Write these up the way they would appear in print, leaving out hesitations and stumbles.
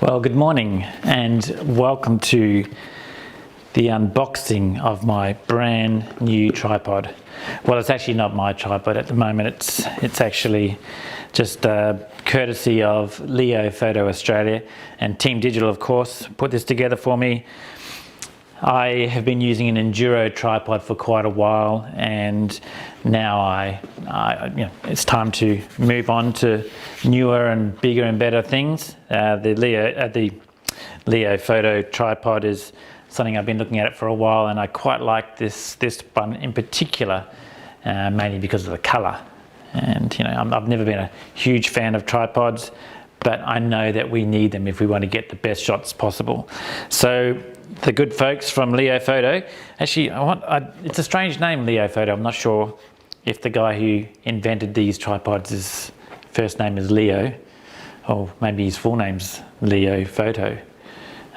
Well, good morning and welcome to the unboxing of my brand new tripod. Well, it's actually not my tripod at the moment. It's actually just courtesy of Leofoto Australia and Team Digital, of course, put this together for me. I have been using an enduro tripod for quite a while, and now it's time to move on to newer and bigger and better things. The Leofoto tripod is something I've been looking at it for a while, and I quite like this one in particular, mainly because of the colour. And I've never been a huge fan of tripods, but I know that we need them if we want to get the best shots possible. So the good folks from Leofoto, actually it's a strange name, Leofoto. I'm not sure if the guy who invented these tripods, his first name is Leo, or maybe his full name's Leofoto.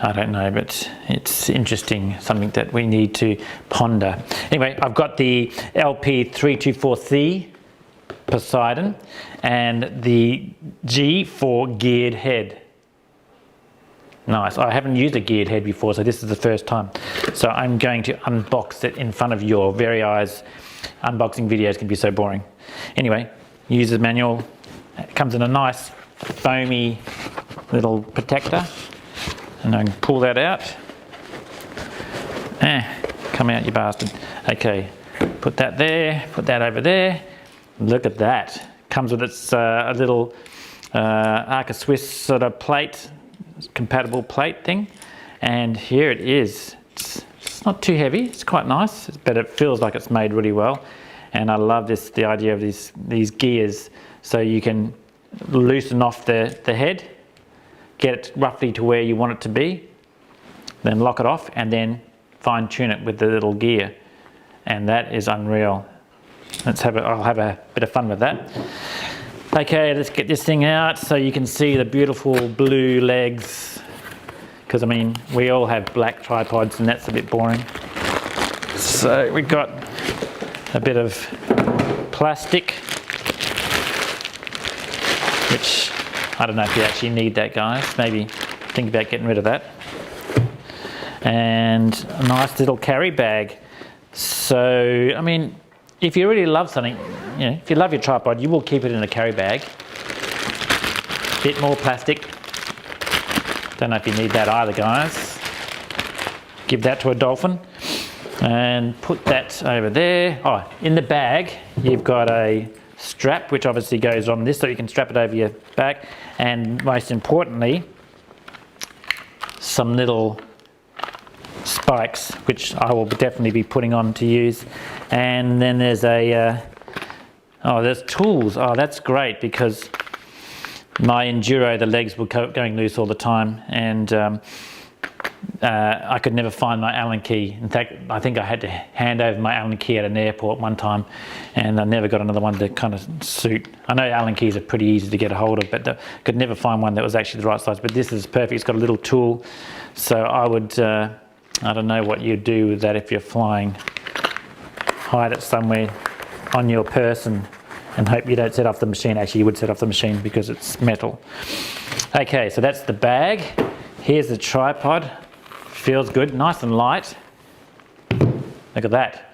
I don't know, but it's interesting, something that we need to ponder. Anyway, I've got the LP-324C Poseidon and the G for geared head. Nice. I haven't used a geared head before, so this is the first time. So I'm going to unbox it in front of your very eyes. Unboxing videos can be so boring. Anyway, user's manual. It comes in a nice foamy little protector. And I can pull that out. Come out, you bastard. Okay, put that there, put that over there. Look at that. Comes with its a little Arca Swiss sort of plate, compatible plate thing. And here it is. It's not too heavy, it's quite nice, but it feels like it's made really well. And I love the idea of these gears, so you can loosen off the head, get it roughly to where you want it to be, then lock it off and then fine tune it with the little gear. And that is unreal. I'll have a bit of fun with that. Okay, let's get this thing out so you can see the beautiful blue legs. Because I mean, we all have black tripods and that's a bit boring. So we've got a bit of plastic, which I don't know if you actually need that, guys. Maybe think about getting rid of that. And a nice little carry bag. So, I mean, if you really love something, if you love your tripod, you will keep it in a carry bag. Bit more plastic. Don't know if you need that either, guys. Give that to a dolphin. And put that over there. Oh, in the bag, you've got a strap, which obviously goes on this, so you can strap it over your back. And most importantly, some little spikes, which I will definitely be putting on to use. And then there's there's tools. Oh, that's great, because my enduro, the legs were going loose all the time, and I could never find my Allen key. In fact, I think I had to hand over my Allen key at an airport one time, and I never got another one to kind of suit. I know Allen keys are pretty easy to get a hold of, but I could never find one that was actually the right size. But this is perfect. It's got a little tool, so I would, I don't know what you'd do with that if you're flying. Hide it somewhere on your person and hope you don't set off the machine. Actually, you would set off the machine because it's metal. Okay, so that's the bag. Here's the tripod. Feels good, nice and light. Look at that.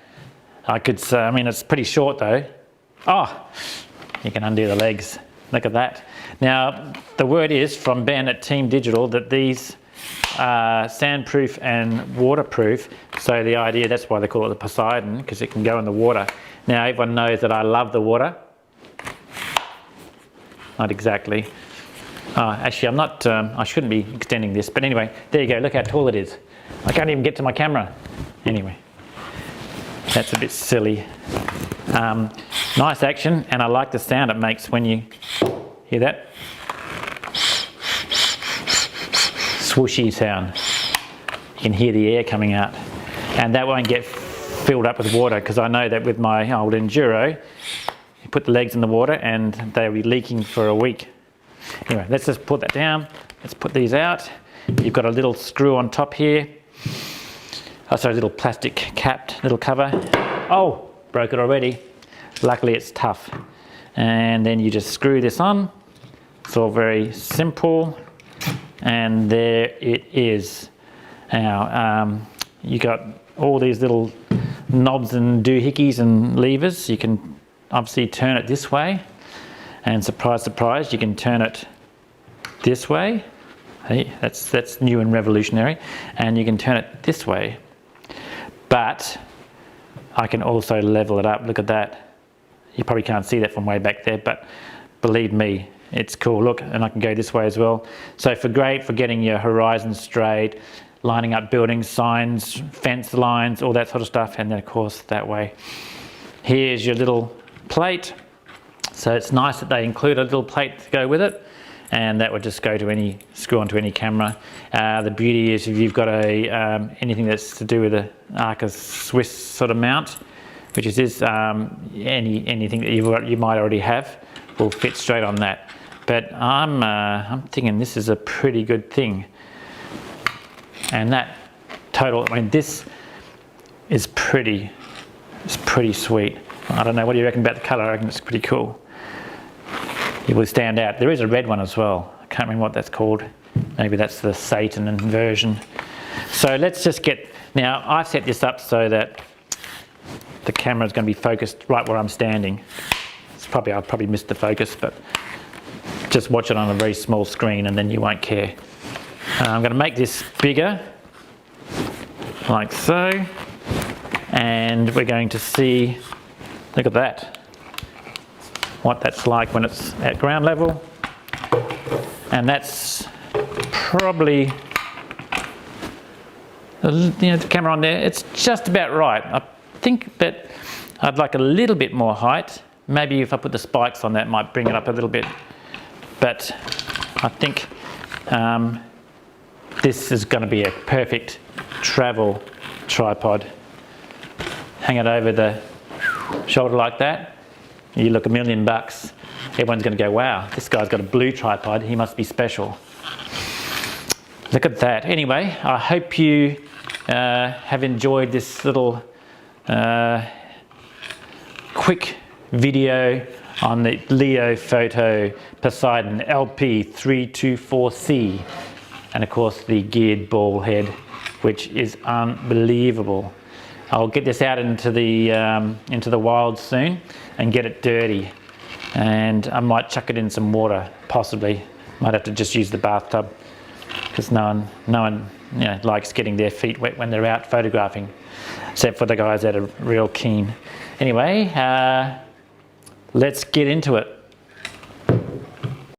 I mean, it's pretty short though. Oh, you can undo the legs. Look at that. Now, the word is from Ben at Team Digital that these are sandproof and waterproof. So the idea, that's why they call it the Poseidon, because it can go in the water. Now, everyone knows that I love the water. Not exactly. Actually, I'm not, I shouldn't be extending this, but anyway, there you go, look how tall it is. I can't even get to my camera. Anyway, that's a bit silly. Nice action, and I like the sound it makes when you hear that. Swooshy sound. You can hear the air coming out. And that won't get filled up with water, because I know that with my old enduro, you put the legs in the water and they'll be leaking for a week. Anyway, let's just put that down. Let's put these out. You've got a little screw on top here. Oh, sorry, a little plastic capped little cover. Oh, broke it already. Luckily it's tough. And then you just screw this on. It's all very simple. and there it is. Now you got all these little knobs and doohickeys and levers. You can obviously turn it this way, and surprise, surprise, you can turn it this way. Hey, that's new and revolutionary. And you can turn it this way, but I can also level it up. Look at that. You probably can't see that from way back there, but believe me, it's cool. Look, and I can go this way as well. So great for getting your horizon straight, lining up building signs, fence lines, all that sort of stuff. And then of course that way. Here's your little plate. So it's nice that they include a little plate to go with it, and that would just go to screw onto any camera. The beauty is if you've got anything that's to do with the Arca Swiss sort of mount, which is this, anything that you might already have will fit straight on that. But I'm thinking this is a pretty good thing. And that total, I mean, this is pretty sweet. I don't know, what do you reckon about the colour? I reckon it's pretty cool. It will stand out. There is a red one as well. I can't remember what that's called. Maybe that's the Satan version. So let's just now I've set this up so that the camera is going to be focused right where I'm standing. I'll probably miss the focus, but just watch it on a very small screen and then you won't care. I'm going to make this bigger, like so, and we're going to see, look at that, what that's like when it's at ground level. And that's probably, the camera on there, it's just about right. I think that I'd like a little bit more height. Maybe if I put the spikes on that, might bring it up a little bit. But I think this is going to be a perfect travel tripod. Hang it over the shoulder like that. You look $1 million. Everyone's going to go, wow, this guy's got a blue tripod. He must be special. Look at that. Anyway, I hope you have enjoyed this little quick video on the Leofoto Poseidon LP-324C, and of course the geared ball head, which is unbelievable. I'll get this out into the wild soon and get it dirty, and I might chuck it in some water, possibly. Might have to just use the bathtub, because no one likes getting their feet wet when they're out photographing, except for the guys that are real keen. Anyway, let's get into it.